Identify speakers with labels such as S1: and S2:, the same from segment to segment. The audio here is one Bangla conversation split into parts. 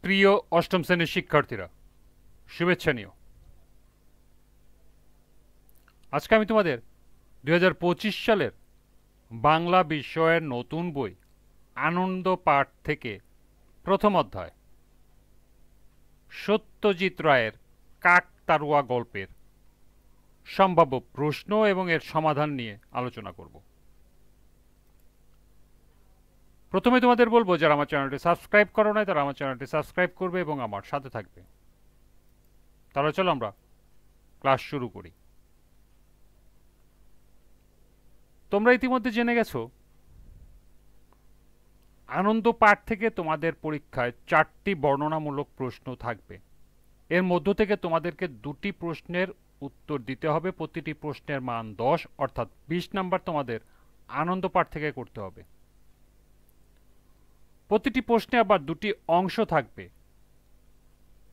S1: প্রিয় অষ্টম শ্রেণীর শিক্ষার্থীরা, শুভেচ্ছা নিও। আজকে আমি তোমাদের 2025 সালের বাংলা বিষয়ের নতুন বই আনন্দ পাঠ থেকে প্রথম অধ্যায় সত্যজিৎ রায়ের কাকতাড়ুয়া গল্পের সম্ভাব্য প্রশ্ন এবং এর সমাধান নিয়ে আলোচনা করব। প্রথমে তোমাদের বলবো, যারা আমার চ্যানেলটি সাবস্ক্রাইব করো নাই তারা আমার চ্যানেলটি সাবস্ক্রাইব করবে এবং আমার সাথে থাকবে। তাহলে চলো আমরা ক্লাস শুরু করি। তোমরা ইতিমধ্যে জেনে গেছো আনন্দ পাঠ থেকে তোমাদের পরীক্ষায় 4টি বর্ণনামূলক প্রশ্ন থাকবে। এর মধ্য থেকে তোমাদেরকে 2টি প্রশ্নের উত্তর দিতে হবে। প্রতিটি প্রশ্নের মান 10, অর্থাৎ 20 নাম্বার তোমাদের আনন্দ পাঠ থেকে করতে হবে। প্রতিটি প্রশ্নে আবার 2টি অংশ থাকবে।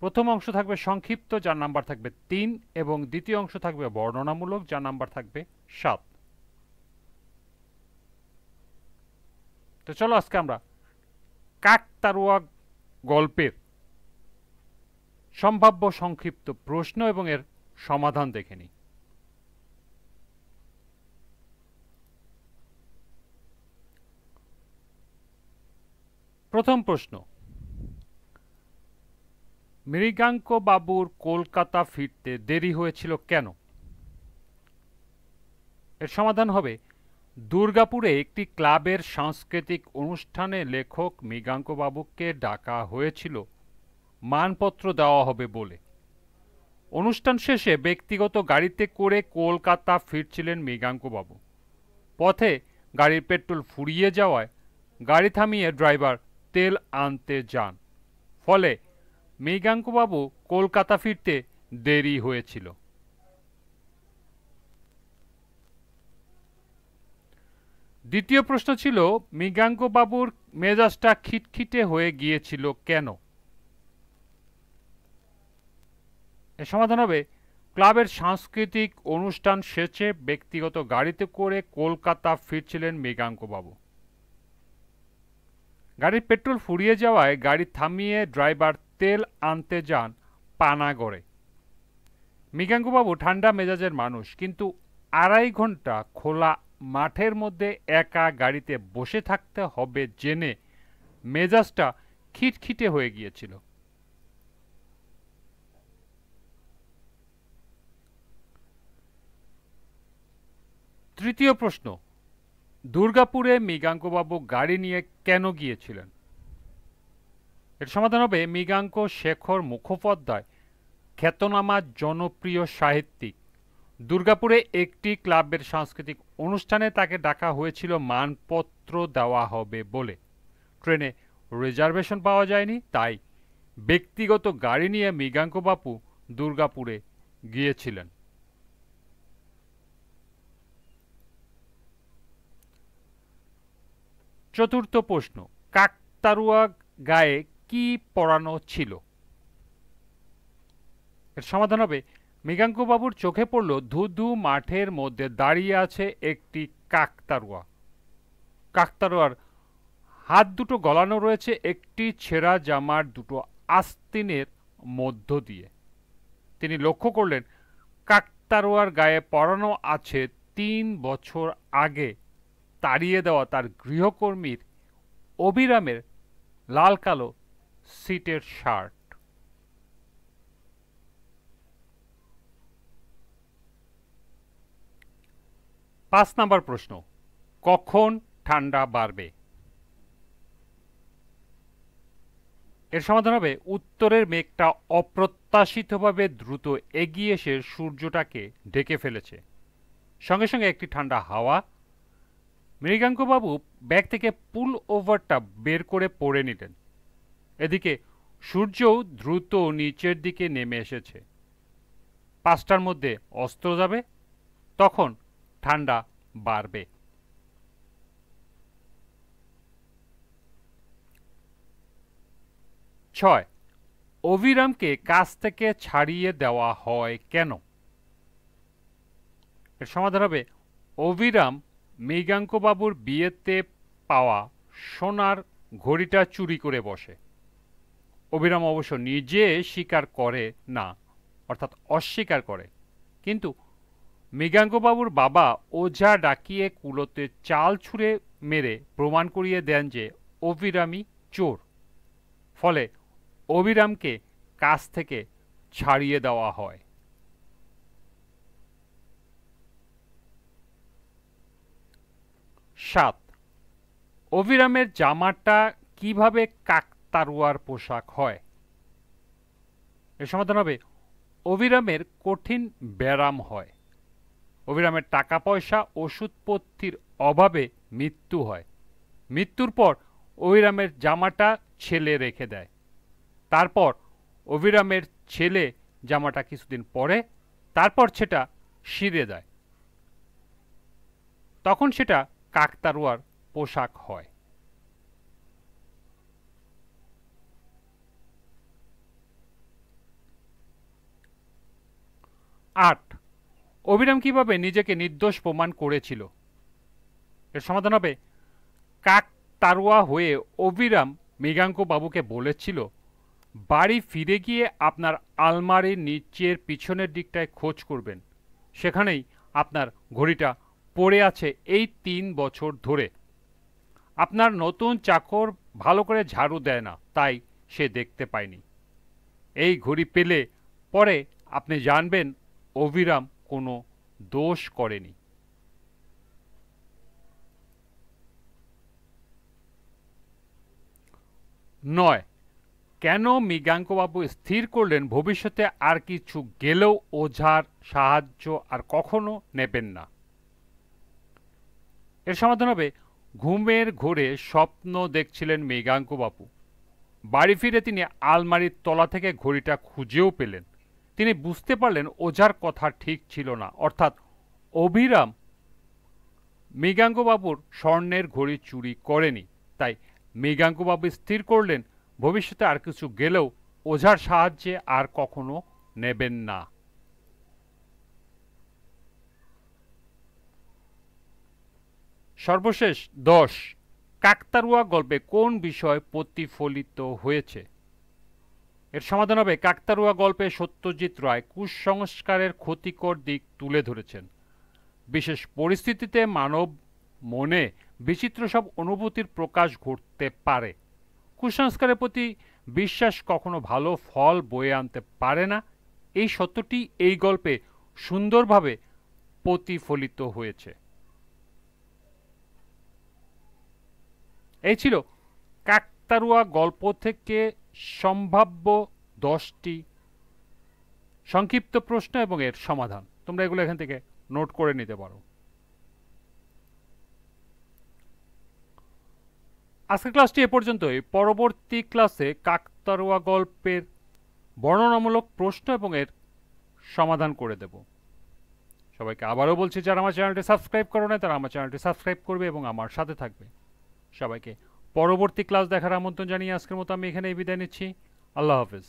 S1: প্রথম অংশ থাকবে সংক্ষিপ্ত, যার নাম্বার থাকবে 3, এবং দ্বিতীয় অংশ থাকবে বর্ণনামূলক, যার নাম্বার থাকবে 7। তো চলো আজকে আমরা কাকতাড়ুয়া গল্পের সম্ভাব্য সংক্ষিপ্ত প্রশ্ন এবং এর সমাধান দেখে নিই। প্রথম প্রশ্ন, মৃগাঙ্ক বাবুর কলকাতা ফিরতে দেরি হয়েছিল কেন? এর সমাধান হবে, দুর্গাপুরে একটি ক্লাবের সাংস্কৃতিক অনুষ্ঠানে লেখক মৃগাঙ্ক বাবুকে ডাকা হয়েছিল মানপত্র দেওয়া হবে বলে। অনুষ্ঠান শেষে ব্যক্তিগত গাড়িতে করে কলকাতা ফিরছিলেন মৃগাঙ্ক বাবু। পথে গাড়ির পেট্রোল ফুরিয়ে যাওয়ায় গাড়ি থামিয়ে ড্রাইভার তেল আনতে যান, ফলে মৃগাঙ্ক বাবু কলকাতা ফিরতে দেরি হয়েছিল। দ্বিতীয় প্রশ্ন ছিল, মৃগাঙ্ক বাবুর মেজাজটা খিটখিটে হয়ে গিয়েছিল কেন? এর সমাধান হবে, ক্লাবের সাংস্কৃতিক অনুষ্ঠান শেষে ব্যক্তিগত গাড়িতে করে কলকাতা ফিরছিলেন মৃগাঙ্ক বাবু। গাড়ির পেট্রোল ফুরিয়ে যাওয়ায় গাড়ি থামিয়ে ড্রাইভার তেল আনতে যান পানাগড়ে। মৃগাঙ্ক বাবু ঠান্ডা মেজাজের মানুষ, কিন্তু 2.5 ঘন্টা খোলা মাঠের মধ্যে একা গাড়িতে বসে থাকতে হবে জেনে মেজাজটা খিটখিটে হয়ে গিয়েছিল। তৃতীয় প্রশ্ন, দুর্গাপুরে মৃগাঙ্ক বাবু গাড়ি নিয়ে কেন গিয়েছিলেন? এর সমাধান হবে, মৃগাঙ্ক শেখর মুখোপাধ্যায় খ্যাতনামা জনপ্রিয় সাহিত্যিক। দুর্গাপুরে একটি ক্লাবের সাংস্কৃতিক অনুষ্ঠানে তাকে ডাকা হয়েছিল মানপত্র দেওয়া হবে বলে। ট্রেনে রিজার্ভেশন পাওয়া যায়নি, তাই ব্যক্তিগত গাড়ি নিয়ে মৃগাঙ্ক বাবু দুর্গাপুরে গিয়েছিলেন। চতুর্থ প্রশ্ন, কাকতাড়ুয়া গায়ে কি পরানো ছিল? এর সমাধান হবে, মৃগাঙ্ক বাবুর চোখে পড়ল ধুধু মাঠের মধ্যে দাঁড়িয়ে আছে একটি কাকতাড়ুয়া। কাকতাড়ুয়ার হাত দুটো গলানো রয়েছে একটি ছেঁড়া জামার দুটো আস্তিনের মধ্য দিয়ে। তিনি লক্ষ্য করলেন কাকতাড়ুয়ার গায়ে পরানো আছে 3 বছর আগে তাড়িয়ে দেওয়া তার গৃহকর্মীর অবিরামের লাল কালো সিটের শার্ট। 5 নাম্বার প্রশ্ন, কখন ঠান্ডা বাড়বে? এর সমাধান হবে, উত্তরের মেঘটা অপ্রত্যাশিতভাবে দ্রুত এগিয়ে এসে সূর্যটাকে ঢেকে ফেলেছে। সঙ্গে সঙ্গে একটি ঠান্ডা হাওয়া। মৃগাঙ্ক বাবু ব্যাগ থেকে পুল ওভারটা বের করে পরে নিলেন। এদিকে সূর্যও দ্রুত নিচের দিকে নেমে এসেছে। 5টার মধ্যে অস্ত যাবে, তখন ঠান্ডা বাড়বে। 6, অভিরামকে কাজ থেকে ছাড়িয়ে দেওয়া হয় কেন? এর সমাধান হবে, অভিরাম মৃগাঙ্ক বাবুর বিয়েতে পাওয়া সোনার ঘড়িটা চুরি করে বসে। অবিরাম অবশ্য নিজে স্বীকার করে না, অর্থাৎ অস্বীকার করে, কিন্তু মৃগাঙ্কবাবুর বাবা ওঝা ডাকিয়ে কুলোতে চাল ছুঁড়ে মেরে প্রমাণ করিয়ে দেন যে অবিরামই চোর। ফলে অবিরামকে কাজ থেকে ছাড়িয়ে দেওয়া হয়। 7. অবিরামের জামাটা কিভাবে কাকতাড়ুয়ার পোশাক হয়? এর সমাধান হবে অবিরামের কঠিন ব্যারাম হয়। অবিরামের টাকা পয়সা ওষুধপত্রির অভাবে মৃত্যু হয়। মৃত্যুর পর অবিরামের জামাটা ছেলে রেখে দেয়। তারপর অবিরামের ছেলে জামাটা কিছুদিন পরে, তারপর সেটা ছিঁড়ে দেয়। তখন সেটা কাকতাড়ুয়ার পোশাক হয়। 8. অবিরাম কিভাবে নিজেকে নির্দোষ প্রমাণ করেছিল? এর সমাধান হবে কাকতাড়ুয়া হয়ে অবিরাম মৃগাঙ্ক বাবুকে বলেছিল, বাড়ি ফিরে গিয়ে আপনার আলমারির নিচের পিছনের দিকটায় খোঁজ করবেন, সেখানেই আপনার ঘড়িটা পড়ে আছে এই 3 বছর ধরে। আপনার নতুন চাকর ভালো করে ঝাড়ু দেয় না, তাই সে দেখতে পায়নি। এই ঘড়ি পেলে পরে আপনি জানবেন অবিরাম কোনো দোষ করেনি। 9. কেন মৃগাঙ্কবাবু স্থির করলেন ভবিষ্যতে আর কিছু গেলেও ওঝার সাহায্য আর কখনো নেবেন না? এর সমাধান হবে ঘুমের ঘোরে স্বপ্ন দেখছিলেন মৃগাঙ্কবাবু। বাড়ি ফিরে তিনি আলমারির তলা থেকে ঘড়িটা খুঁজেও পেলেন। তিনি বুঝতে পারলেন ওঝার কথা ঠিক ছিল না, অর্থাৎ অবিরাম মৃগাঙ্কবাবুর স্বর্ণের ঘড়ি চুরি করেনি। তাই মৃগাঙ্কবাবু স্থির করলেন ভবিষ্যতে আর কিছু গেলেও ওঝার সাহায্যে আর কখনো নেবেন না। সর্বশেষ 10. কাকতাড়ুয়া গল্পে কোন বিষয় প্রতিফলিত হয়েছে? এর সমাধান হবে কাকতাড়ুয়া গল্পে সত্যজিৎ রায় কুসংস্কারের ক্ষতিকর দিক তুলে ধরেছেন। বিশেষ পরিস্থিতিতে মানব মনে বিচিত্র সব অনুভূতির প্রকাশ ঘটতে পারে। কুসংস্কারের প্রতি বিশ্বাস কখনো ভালো ফল বয়ে আনতে পারে না, এই সত্যটি এই গল্পে সুন্দরভাবে প্রতিফলিত হয়েছে। এই ছিল কাকতাড়ুয়া গল্প থেকে সম্ভাব্য 10টি সংক্ষিপ্ত প্রশ্ন এবং এর সমাধান। তোমরা এগুলো এখান থেকে নোট করে নিতে পারো। আজকের ক্লাসটি এ পর্যন্তই। পরবর্তী ক্লাসে কাকতাড়ুয়া গল্পের বর্ণনামূলক প্রশ্ন এবং এর সমাধান করে দেব। সবাইকে আবারও বলছি, যারা আমার চ্যানেলটি সাবস্ক্রাইব করো না তারা আমার চ্যানেলটি সাবস্ক্রাইব করবে এবং আমার সাথে থাকবে। সবাইকে পরবর্তী ক্লাস দেখার আমন্ত্রণ জানিয়ে আজকের মতো আমি এখানেই বিদায় নিচ্ছি। আল্লাহ হাফেজ।